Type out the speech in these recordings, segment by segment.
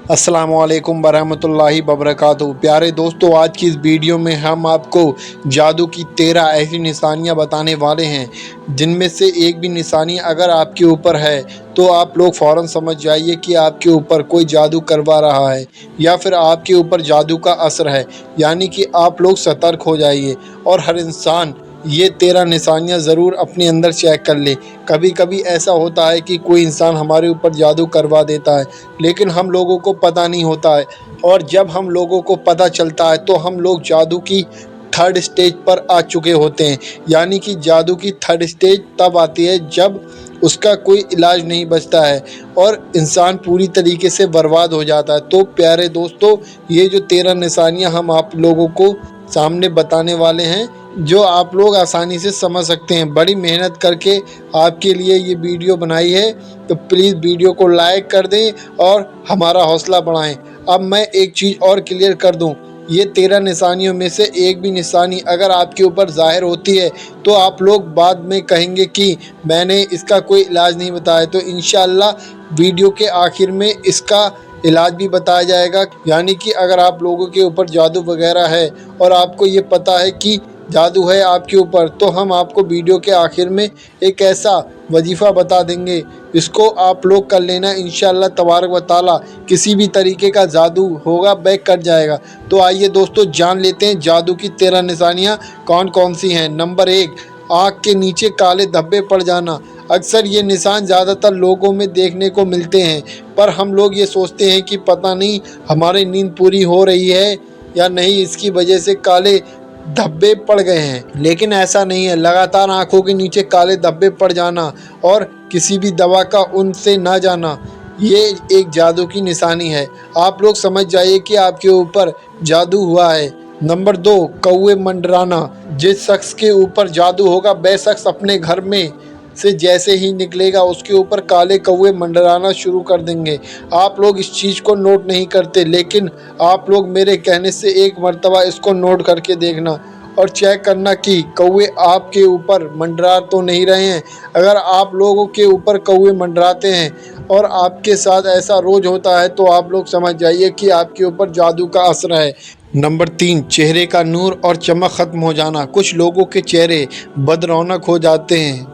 अस्सलामुअलैकुम वरहमतुल्लाहि वबरकातुहू। प्यारे दोस्तों, आज की इस वीडियो में हम आपको जादू की 13 ऐसी निशानियां बताने वाले हैं, जिनमें से एक भी निशानी अगर आपके ऊपर है तो आप लोग फ़ौरन समझ जाइए कि आपके ऊपर कोई जादू करवा रहा है या फिर आपके ऊपर जादू का असर है। यानी कि आप लोग सतर्क हो जाइए और हर इंसान ये 13 निशानियां ज़रूर अपने अंदर चेक कर ले। कभी कभी ऐसा होता है कि कोई इंसान हमारे ऊपर जादू करवा देता है, लेकिन हम लोगों को पता नहीं होता है, और जब हम लोगों को पता चलता है तो हम लोग जादू की थर्ड स्टेज पर आ चुके होते हैं। यानी कि जादू की थर्ड स्टेज तब आती है जब उसका कोई इलाज नहीं बचता है और इंसान पूरी तरीके से बर्बाद हो जाता है। तो प्यारे दोस्तों, ये जो 13 निशानियां हम आप लोगों को सामने बताने वाले हैं, जो आप लोग आसानी से समझ सकते हैं। बड़ी मेहनत करके आपके लिए ये वीडियो बनाई है, तो प्लीज़ वीडियो को लाइक कर दें और हमारा हौसला बढ़ाएं। अब मैं एक चीज़ और क्लियर कर दूं, ये 13 निशानियों में से एक भी निशानी अगर आपके ऊपर ज़ाहिर होती है तो आप लोग बाद में कहेंगे कि मैंने इसका कोई इलाज नहीं बताया। तो इंशाअल्लाह वीडियो के आखिर में इसका इलाज भी बताया जाएगा। यानी कि अगर आप लोगों के ऊपर जादू वगैरह है और आपको ये पता है कि जादू है आपके ऊपर, तो हम आपको वीडियो के आखिर में एक ऐसा वजीफ़ा बता देंगे, इसको आप लोग कर लेना। इंशाअल्लाह तबारक व ताला किसी भी तरीके का जादू होगा बैक कट जाएगा। तो आइए दोस्तों, जान लेते हैं जादू की 13 निशानियाँ कौन कौन सी हैं। नंबर 1, आँख के नीचे काले धब्बे पड़ जाना। अक्सर ये निशान ज़्यादातर लोगों में देखने को मिलते हैं, पर हम लोग ये सोचते हैं कि पता नहीं हमारी नींद पूरी हो रही है या नहीं, इसकी वजह से काले धब्बे पड़ गए हैं। लेकिन ऐसा नहीं है। लगातार आंखों के नीचे काले धब्बे पड़ जाना और किसी भी दवा का उनसे ना जाना, ये एक जादू की निशानी है। आप लोग समझ जाइए कि आपके ऊपर जादू हुआ है। नंबर 2, कौवे मंडराना। जिस शख्स के ऊपर जादू होगा वह शख्स अपने घर में से जैसे ही निकलेगा उसके ऊपर काले कौवे मंडराना शुरू कर देंगे। आप लोग इस चीज़ को नोट नहीं करते, लेकिन आप लोग मेरे कहने से एक मर्तबा इसको नोट करके देखना और चेक करना कि कौवे आपके ऊपर मंडरा तो नहीं रहे हैं। अगर आप लोगों के ऊपर कौवे मंडराते हैं और आपके साथ ऐसा रोज़ होता है तो आप लोग समझ जाइए कि आपके ऊपर जादू का असर है। नंबर 3, चेहरे का नूर और चमक ख़त्म हो जाना। कुछ लोगों के चेहरे बदरौनक हो जाते हैं,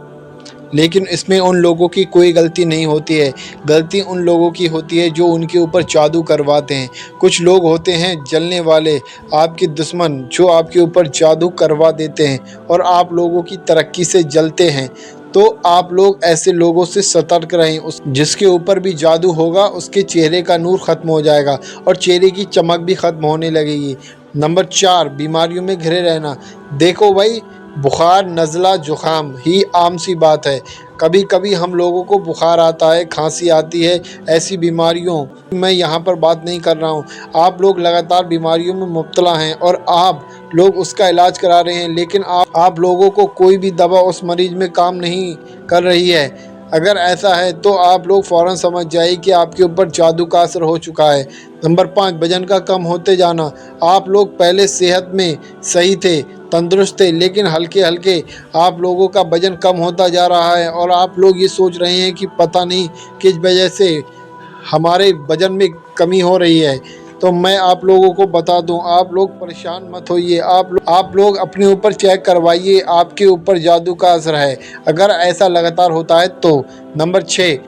लेकिन इसमें उन लोगों की कोई गलती नहीं होती है। गलती उन लोगों की होती है जो उनके ऊपर जादू करवाते हैं। कुछ लोग होते हैं जलने वाले, आपके दुश्मन, जो आपके ऊपर जादू करवा देते हैं और आप लोगों की तरक्की से जलते हैं। तो आप लोग ऐसे लोगों से सतर्क रहें। उस जिसके ऊपर भी जादू होगा उसके चेहरे का नूर ख़त्म हो जाएगा और चेहरे की चमक भी ख़त्म होने लगेगी। नंबर 4, बीमारियों में घिरे रहना। देखो भाई, बुखार, नज़ला, ज़ुकाम ही आम सी बात है। कभी कभी हम लोगों को बुखार आता है, खांसी आती है। ऐसी बीमारियों मैं यहाँ पर बात नहीं कर रहा हूँ। आप लोग लगातार बीमारियों में मुब्तला हैं और आप लोग उसका इलाज करा रहे हैं, लेकिन आप लोगों को कोई भी दवा उस मरीज़ में काम नहीं कर रही है। अगर ऐसा है तो आप लोग फ़ौरन समझ जाइए कि आपके ऊपर जादू का असर हो चुका है। नंबर 5, वज़न का कम होते जाना। आप लोग पहले सेहत में सही थे, तंदुरुस्त थे, लेकिन हल्के हल्के आप लोगों का वज़न कम होता जा रहा है और आप लोग ये सोच रहे हैं कि पता नहीं किस वजह से हमारे वज़न में कमी हो रही है। तो मैं आप लोगों को बता दूं, आप लोग परेशान मत होइए। आप लोग अपने ऊपर चेक करवाइए, आपके ऊपर जादू का असर है अगर ऐसा लगातार होता है तो। नंबर 6,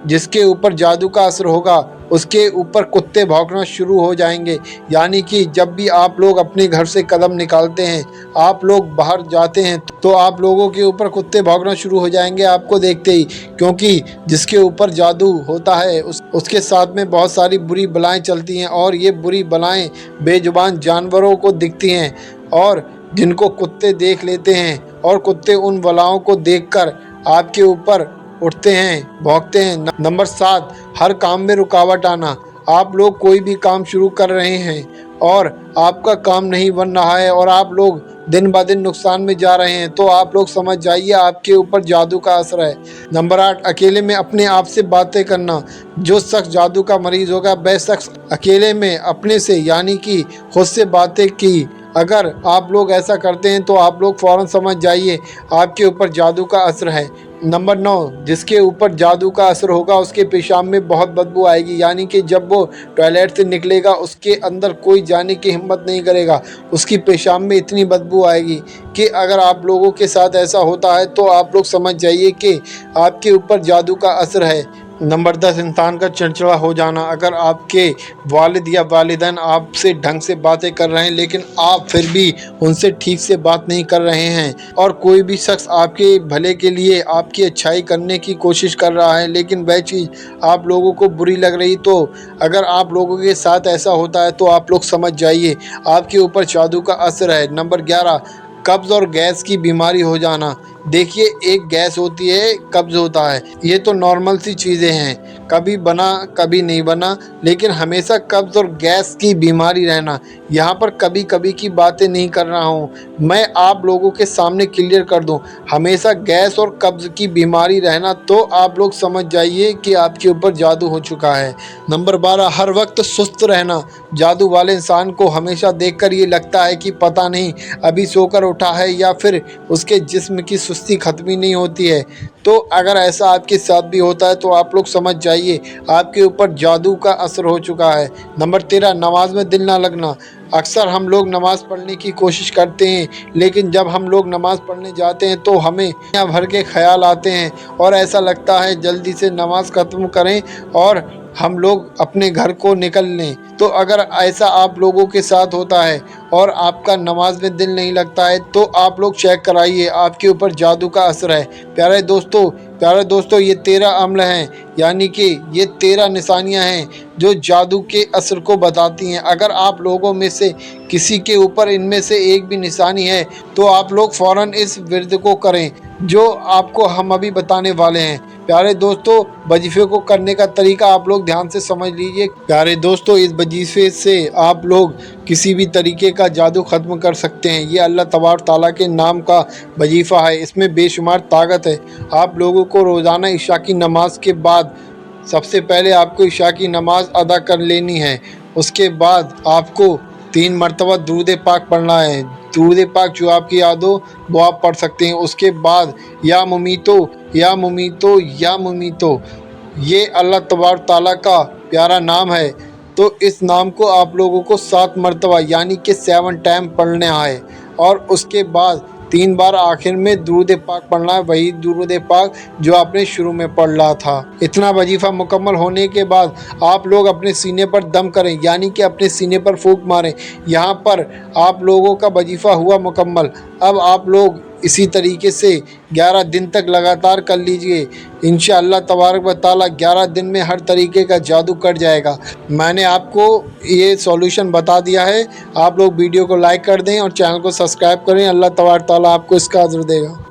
जिसके ऊपर जादू का असर होगा उसके ऊपर कुत्ते भौंकना शुरू हो जाएंगे। यानी कि जब भी आप लोग अपने घर से कदम निकालते हैं, आप लोग बाहर जाते हैं, तो आप लोगों के ऊपर कुत्ते भौंकना शुरू हो जाएंगे आपको देखते ही। क्योंकि जिसके ऊपर जादू होता है उसके साथ में बहुत सारी बुरी बलाएं चलती हैं और ये बुरी बलाएं बेजुबान जानवरों को दिखती हैं और जिनको कुत्ते देख लेते हैं और कुत्ते उन बलाओं को देखकर आपके ऊपर उठते हैं, भौंकते हैं। नंबर 7, हर काम में रुकावट आना। आप लोग कोई भी काम शुरू कर रहे हैं और आपका काम नहीं बन रहा है और आप लोग दिन ब दिन नुकसान में जा रहे हैं, तो आप लोग समझ जाइए आपके ऊपर जादू का असर है। नंबर 8, अकेले में अपने आप से बातें करना। जो शख्स जादू का मरीज होगा वह शख्स अकेले में अपने से यानी कि खुद से बातें की अगर आप लोग ऐसा करते हैं तो आप लोग फ़ौरन समझ जाइए आपके ऊपर जादू का असर है। नंबर 9, जिसके ऊपर जादू का असर होगा उसके पेशाब में बहुत बदबू आएगी, यानी कि जब वो टॉयलेट से निकलेगा उसके अंदर कोई जाने की हिम्मत नहीं करेगा। उसकी पेशाब में इतनी बदबू आएगी कि अगर आप लोगों के साथ ऐसा होता है तो आप लोग समझ जाइए कि आपके ऊपर जादू का असर है। नंबर 10, इंसान का चिड़चिड़ा हो जाना। अगर आपके वालिद या वालिदैन आपसे ढंग से बातें कर रहे हैं लेकिन आप फिर भी उनसे ठीक से बात नहीं कर रहे हैं, और कोई भी शख्स आपके भले के लिए आपकी अच्छाई करने की कोशिश कर रहा है लेकिन वह चीज़ आप लोगों को बुरी लग रही, तो अगर आप लोगों के साथ ऐसा होता है तो आप लोग समझ जाइए आपके ऊपर जादू का असर है। नंबर 11, कब्ज़ और गैस की बीमारी हो जाना। देखिए, एक गैस होती है, कब्ज़ होता है, ये तो नॉर्मल सी चीज़ें हैं, कभी बना कभी नहीं बना, लेकिन हमेशा कब्ज़ और गैस की बीमारी रहना। यहाँ पर कभी कभी की बातें नहीं कर रहा हूँ, मैं आप लोगों के सामने क्लियर कर दूँ, हमेशा गैस और कब्ज़ की बीमारी रहना, तो आप लोग समझ जाइए कि आपके ऊपर जादू हो चुका है। नंबर 12, हर वक्त सुस्त रहना। जादू वाले इंसान को हमेशा देखकर ये लगता है कि पता नहीं अभी सोकर उठा है, या फिर उसके जिस्म की सुस्ती ख़त्म ही नहीं होती है। तो अगर ऐसा आपके साथ भी होता है तो आप लोग समझ जाइए आपके ऊपर जादू का असर हो चुका है। नंबर 13, नमाज में दिल ना लगना। अक्सर हम लोग नमाज़ पढ़ने की कोशिश करते हैं लेकिन जब हम लोग नमाज़ पढ़ने जाते हैं तो हमें दुनिया भर के ख्याल आते हैं और ऐसा लगता है जल्दी से नमाज़ ख़त्म करें और हम लोग अपने घर को निकल लें। तो अगर ऐसा आप लोगों के साथ होता है और आपका नमाज में दिल नहीं लगता है तो आप लोग चेक कराइए, आपके ऊपर जादू का असर है। प्यारे दोस्तों, ये 13 अम्ल हैं, यानी कि ये 13 निशानियां हैं जो जादू के असर को बताती हैं। अगर आप लोगों में से किसी के ऊपर इनमें से एक भी निशानी है तो आप लोग फ़ौरन इस विर्द को करें जो आपको हम अभी बताने वाले हैं। प्यारे दोस्तों, वजीफे को करने का तरीका आप लोग ध्यान से समझ लीजिए। प्यारे दोस्तों, इस वजीफे से आप लोग किसी भी तरीके का जादू ख़त्म कर सकते हैं। ये अल्लाह तबारक ताला के नाम का वजीफ़ा है, इसमें बेशुमार ताकत है। आप लोगों को रोज़ाना इशा की नमाज के बाद सबसे पहले आपको इशा की नमाज अदा कर लेनी है। उसके बाद आपको 3 मरतबा दुरूद पाक पढ़ना है। दुरूद पाक जो आपकी याद हो वो आप पढ़ सकते हैं। उसके बाद या मुमीतो या मुमीतो या मुमीतो, ये अल्लाह तबारक ताला का प्यारा नाम है, तो इस नाम को आप लोगों को 7 मरतबा यानी कि 7 टाइम पढ़ना है। और उसके बाद 3 बार आखिर में दुरूद पाक पढ़ना है, वही दुरूद पाक जो आपने शुरू में पढ़ रहा था। इतना वजीफ़ा मुकम्मल होने के बाद आप लोग अपने सीने पर दम करें, यानी कि अपने सीने पर फूंक मारें। यहाँ पर आप लोगों का वजीफ़ा हुआ मुकम्मल। अब आप लोग इसी तरीके से 11 दिन तक लगातार कर लीजिए। इंशाअल्लाह तबारक व तआला 11 दिन में हर तरीके का जादू कट जाएगा। मैंने आपको ये सॉल्यूशन बता दिया है। आप लोग वीडियो को लाइक कर दें और चैनल को सब्सक्राइब करें। अल्लाह तबारक तआला आपको इसका अजर देगा।